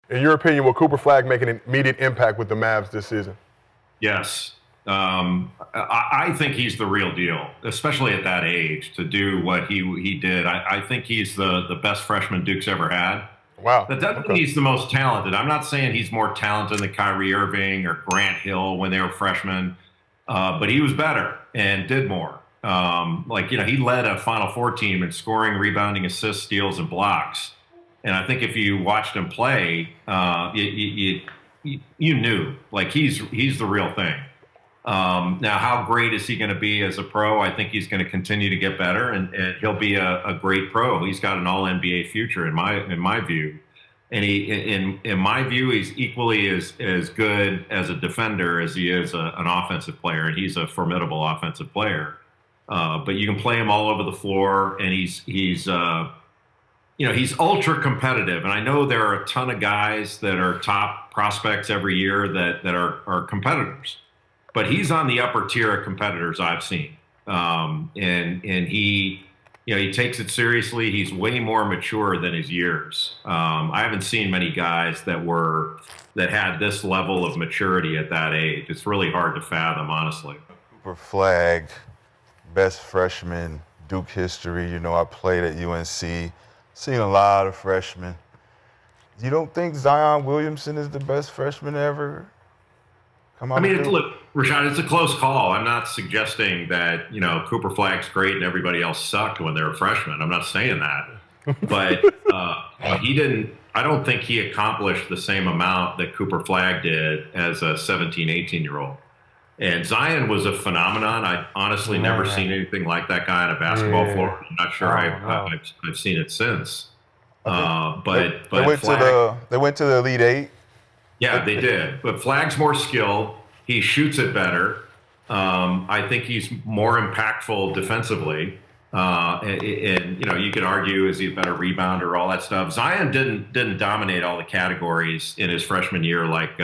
In your opinion, will Cooper Flagg make an immediate impact with the Mavs this season? Yes. I think he's the real deal, especially at that age, to do what he did. I think he's the best freshman Duke's ever had. Wow. That doesn't mean he's the most talented. I'm not saying he's more talented than Kyrie Irving or Grant Hill when they were freshmen, but he was better and did more. He led a Final Four team in scoring, rebounding, assists, steals, and blocks. And I think if you watched him play, you knew he's the real thing. Now, how great is he going to be as a pro? I think he's going to continue to get better, and he'll be a great pro. He's got an All NBA future in my view, and in my view, he's equally as good as a defender as he is an offensive player, and he's a formidable offensive player. But you can play him all over the floor, and he's ultra competitive. And I know there are a ton of guys that are top prospects every year that are competitors. But he's on the upper tier of competitors I've seen, and he takes it seriously. He's way more mature than his years. I haven't seen many guys that had this level of maturity at that age. It's really hard to fathom, honestly. Cooper Flagg, best freshman Duke history. I played at UNC, seen a lot of freshmen. You don't think Zion Williamson is the best freshman ever? Look, Rashad, it's a close call. I'm not suggesting that, Cooper Flagg's great and everybody else sucked when they were freshmen. I'm not saying that. But I don't think he accomplished the same amount that Cooper Flagg did as a 17, 18-year-old. And Zion was a phenomenon. I've honestly never seen anything like that guy on a basketball floor. I'm not sure I've seen it since. But they went to the Elite Eight. Yeah, they did. But Flagg's more skilled. He shoots it better. I think he's more impactful defensively. And you could argue, is he a better rebounder, all that stuff. Zion didn't dominate all the categories in his freshman year like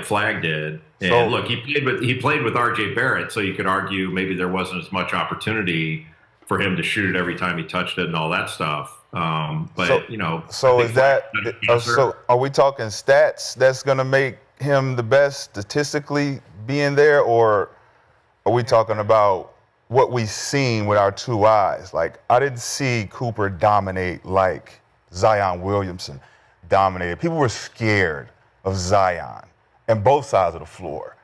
Flagg did. And look, he played with R.J. Barrett, so you could argue maybe there wasn't as much opportunity for him to shoot it every time he touched it and all that stuff. So are we talking stats that's going to make him the best statistically being there, or are we talking about what we've seen with our two eyes? Like, I didn't see Cooper dominate like Zion Williamson dominated. People were scared of Zion and both sides of the floor.